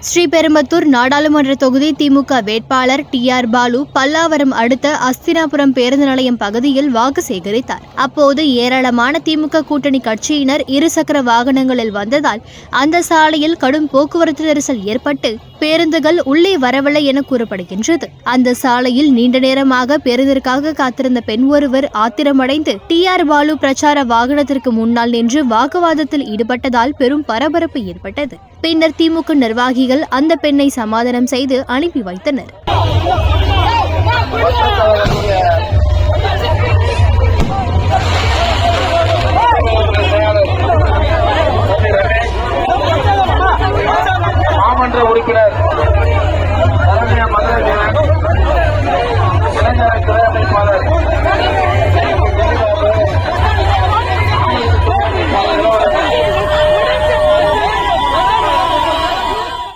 ஸ்ரீபெரும்புதூர் நாடாளுமன்ற தொகுதி திமுக வேட்பாளர் டி.ஆர். பாலு பல்லாவரம் அடுத்த அஸ்தினாபுரம் பேருந்து நிலையம் பகுதியில் வாக்கு சேகரித்தார். அப்போது ஏராளமான திமுக கூட்டணி கட்சியினர் இருசக்கர வாகனங்களில் வந்ததால் அந்த சாலையில் கடும் போக்குவரத்து நெரிசல் ஏற்பட்டு பேருந்துகள் உள்ளே வரவில்லை என கூறப்படுகின்றது. அந்த சாலையில் நீண்ட நேரமாக பேருந்திற்காக காத்திருந்த பெண் ஒருவர் ஆத்திரமடைந்து டி.ஆர். பாலு பிரச்சார வாகனத்திற்கு முன்னால் நின்று வாக்குவாதத்தில் ஈடுபட்டதால் பெரும் பரபரப்பு ஏற்பட்டது. பின்னர் திமுக நிர்வாகிகள் அந்த பெண்ணை சமாதானம் செய்து அனுப்பி வைத்தனர். மாமன்ற உறுப்பினர்